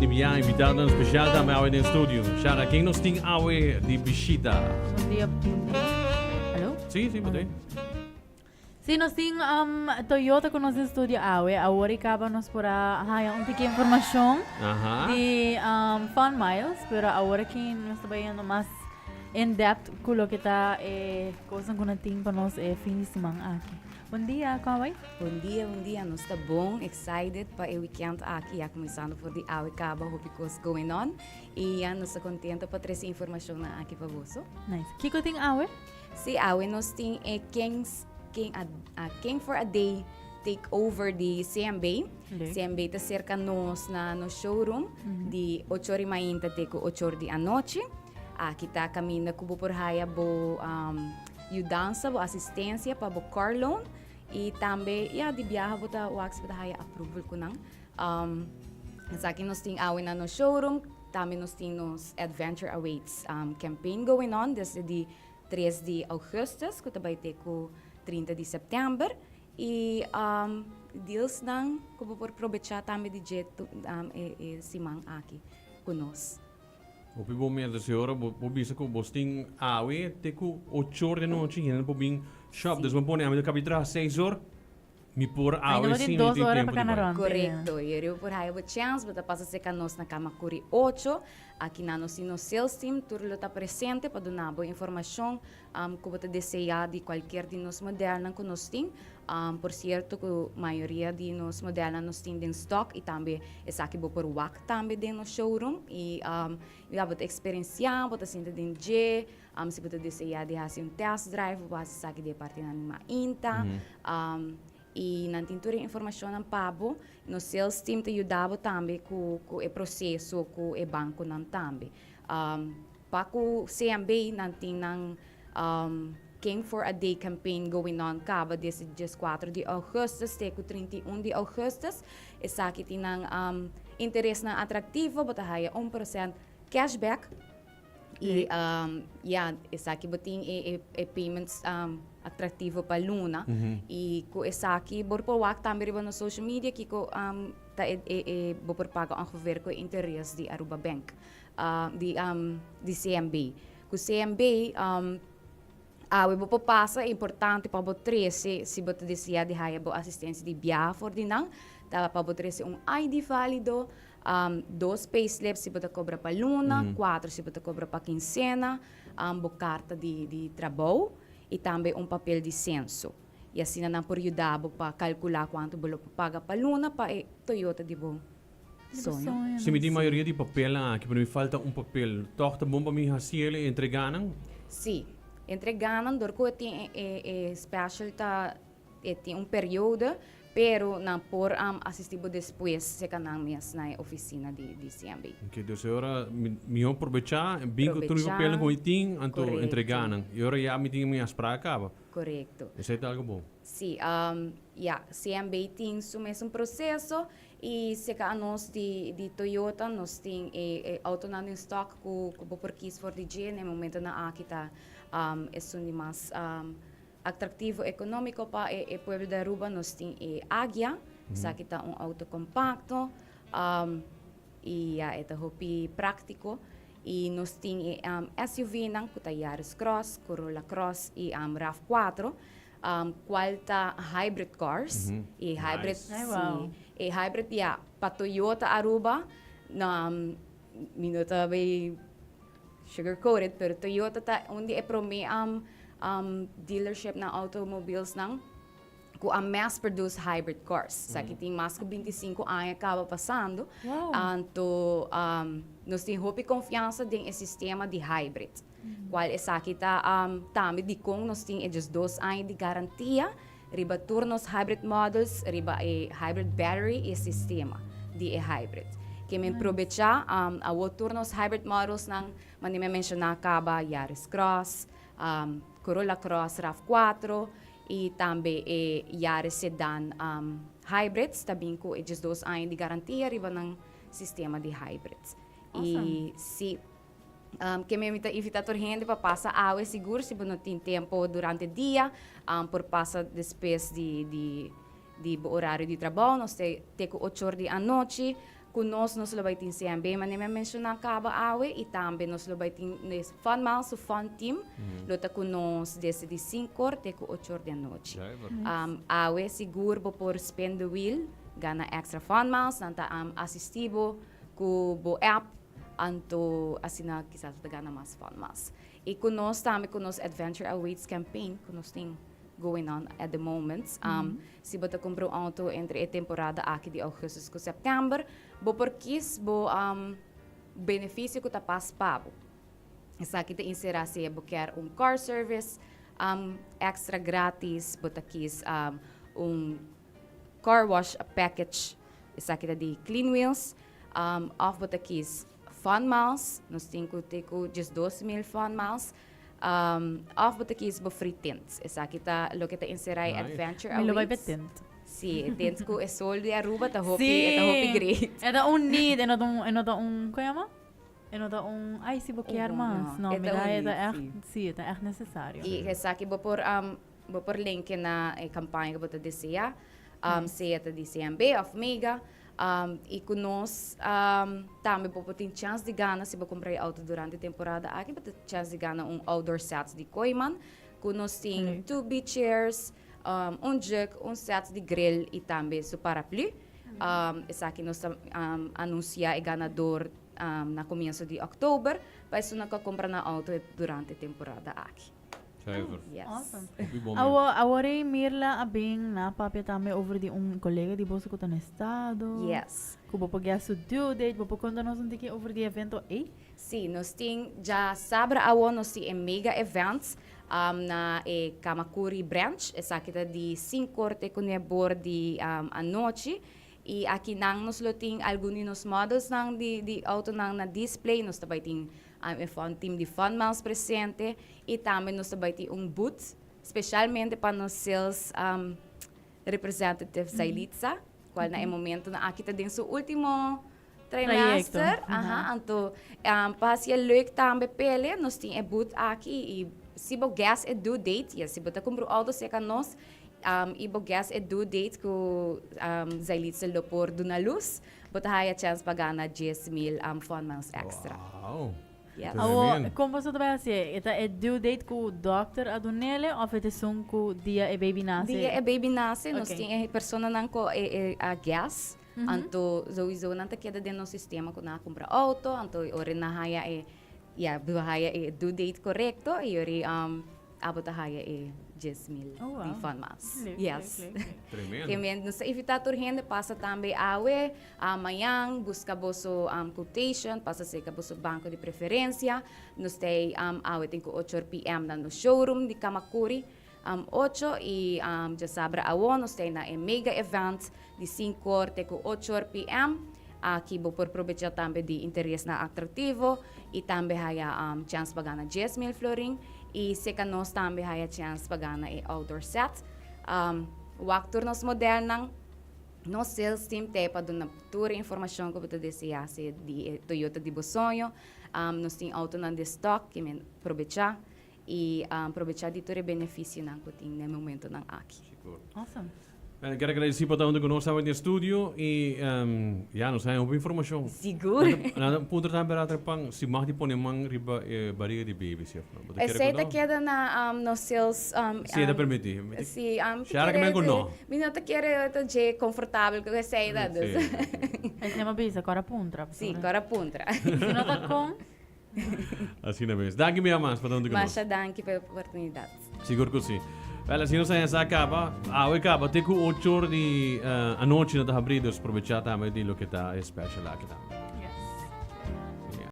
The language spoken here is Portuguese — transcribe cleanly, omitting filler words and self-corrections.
Tibia, invitado especial também ao estúdio. Shara, quem nos tem awe de bisita? Bom dia, bom dia. Alô? Sim, sim, pode. Sim, nós temos Toyota com nosso estúdio AWE. Agora acaba-nos por um pequena informação de Fun Miles, pero agora que nós estamos vendo mais in-depth com o que está coisa que nós temos para nós fim de semana aqui. Bom dia, Kawai. Bom dia. Nós estamos bom, excited para o weekend aqui, começando por de AWE Caba, what's going on. E nós estamos contentes para trazer informação aqui para você. Nice. Kiko tem AWE? Sim, AWE nós temos King for a Day take over the CMB. Okay. CMB está cerca nos na no showroom de 8h30 até 8h da noite. Aqui está caminho cubo por haya bo dança, bo assistência para bo car loan e também de viaja bo ta wax bo haya approval ko nang. Sa akin nós ting awe na no showroom, também nós ting nos Adventure Awaits campaign going on desde de 3 de Augustus, que também tem com 30 de setembro e deals nang kubo por aproveitar também de jeito simang aqui conosco. O momento da senhora, o bisa ko bosting awe, teku 8 horas da noite, e po bing shop, dus mapone a capitra 6 horas, mi por awe sim, 2 horas para canaron. Correcto, eu por aí vou chance, vou passar seca nós na cama curi 8, aqui na nosso sales team, tudo está presente para dar boa informação, como você desejar de qualquer de nos modelos que nós temos. Por certo, que a maioria de nos modelos nós temos em stock e também é aqui por WAC também no showroom e você experienciar, você sentir em G, se você desejar de fazer test drive, você aqui de parte na minha INTA. E na tintura informação ng pabo, no sales team te ajudava também com o processo, com o banco nan também. Pa ko CMB nanting ng King for a Day campaign going on kaba desde 4 de Augustus até 31 de Augustus. Isa kiti ng interest na atraktivo, batahaya 1% cashback. E isa ki buting payments atrativo pa luna e ko esaki borpo wak também riba no social media kiko bopor pago ang governo ko interest di Aruba Bank di CMB ko CMB we bopo pasa importante pa bo 13 se boto deseja de haya bo assistência de viaje for dinang tava pa bo 13 ID válido 2 payslips se boto cobra pa luna 4 se boto cobra pa quincena bo carta de trabalho e também papel de censo. E assim não por ajudar para calcular quanto bolo paga para luna para Toyota de bom sonho. Se me tem maioria de papel aqui, para me falta papel. Tosta bom para me fazer entreganan? Sim, entreganan, dorco tem special tem período, pero na por assistir depois se canang minhas na oficina de CMB. Ok, então agora me aproveitar, bem que tudo papel com item, anto entreganan. E agora já me tem minhas para acaba. Correto. Isso é algo bom. Sim, CMB tem o mesmo processo e se que nós de Toyota nós tem auto na stock com por quis for DJ no momento na aqui tá é mais atrativo econômico para o povo da Aruba nós tem Águia, sa kita auto compacto e ito hopi prático e nós tem SUV nang kuta Yaris Cross, Corolla Cross e RAV4 qual tá hybrid cars e hybrid e hybrid pa Toyota Aruba na minuta bay sugar coated pero Toyota ta onde é prome dealership na automobiles nang ku mass-produced hybrid cars. Sa kiting mas ko 25 anos acaba passando. Anto nós tem hope confiança din e sistema de hybrid. Qual é sa kita tami di kong nós tem just 2 anos de garantia. Riba turnos hybrid models, riba hybrid battery e sistema de hybrid. Que me provecha awo turnos hybrid models nang manime mencionar acaba Yaris Cross, Corolla Cross RAV4 e também Yaris Sedan hybrids, também com just 2 anos de garantia riba ng sistema de hybrids. Awesome. E se que me invita a gente para passar awe seguro se não tem tempo durante o dia por passar depois de horário de trabalho nós temos 8 horas da noite Conosco nos vai tin CMB, mas nem mencionar caba awe e também nos vai tin fun miles, o fun team. Lota conosco desde de 5 até 8 horas da noite. Awe seguro por spin the wheel, gana extra fun miles, nanta assistivo com bo app, anto asina quizás gana mais fun miles. E conosco também conosco Adventure Awaits campaign, conosco tem going on at the moment. Se você comprou um auto entre a temporada aqui de agosto com setembro, bo por quis bo benefício que está pago. Essa aqui te inserir se você quer car service extra grátis, você quis car wash package, essa aqui de clean wheels, off você quis fun miles, nós temos just 12,000 fun miles. Off but aqui bo free tents. Essa kita lo kita inserai Adventure Me lo vai Awaits. betendo. Si, tents ko é sol de Aruba ta hopi great. Era need, era kaya era ai se boquear mais. Não, me dá era sim, é necessário. E essa aqui bo por link na campanha que bota deseja, se ata de CMB of Mega. E conosco também tem chance de ganhar se você comprar auto durante a temporada aqui, você tem chance de ganhar outdoor sets de Koiman. Conosco tem 2 beach chairs, jug, set de grill e também o paraplu. Essa aqui nós anuncia o ganador na começo de outubro, para isso nós comprar na auto durante a temporada aqui. Yes. Awesome. Bom Agora Mirla abing na papel também over de colega de bolsa que está no estado. Yes. Que vou pegar seu due date, vou contar nós que over de evento aí. Sim, nós temos já sabra awo nós temos mega events na Kamakuri branch, essa aqui tá de 5 horas com nebor de a noite. E aqui nang nos loting alguns models nang de auto nang na display, nós também tem um team de fun miles presente e também nós também tem booth especialmente para nos sales representative sa Ilitsa, qual na momento na aqui tá din sa último trimester, anto para siya leuk também pele, nós tem booth aqui e se bo gas e due date, yes, se bo ta compro auto sa kanos ibo gas e due date ko Zailitsa lo por Dunalus, but haya chance pagana 10,000 fun miles extra. Wow. Yes. Como você vai fazer? Ita é due date com o doctor adunele ou é sung com dia e baby nasce? Dia e baby nasce, nós tem persona nang ko a gas, anto zo nanta queda dentro do sistema ko na compra auto, anto ori na haya buhaya due date correcto e ori abot haya 10,000 de fun miles. Yes. Tremendo. Sa evitator gente passa também awe, amanhã busca boso quotation, passa se ka boso banco de preferência. Nos tem awe tem ko 8 p.m. no showroom de Kamakuri. 8 e já sabra awo nos tem na mega event de 5 horas até 8 p.m. Aqui vou por aproveitar também de interesse na atrativo e também haya chance pagana 10,000 florin. E se ka nós também haya chance pagana outdoor set. Waktu nos modernang no sales team te pa dun na tour informação que você deseja se de Toyota de Bosonho. Nós tem auto na de stock que men aproveitar e aproveitar de todo benefício nang kuting no momento nang aqui. Awesome. Quero agradecer por estar conosco no estúdio e já nos tem informação. Seguro. Na ponto também para pang si mah di pone mang riba barriga de baby chef. Essa te queda na no sales se da permitir. Si Shara que me no. Minha te quer to je confortável que sei da. É que não bisa agora puntra. Sim, agora puntra. Se não tá com assim na vez. Danke me amas para estar conosco. Mas danke pela oportunidade. Seguro que sim. Well, assim nós essa acaba, acaba, tem que 8 horas de a noite na abridos aproveitar também de lo que está especial aqui também.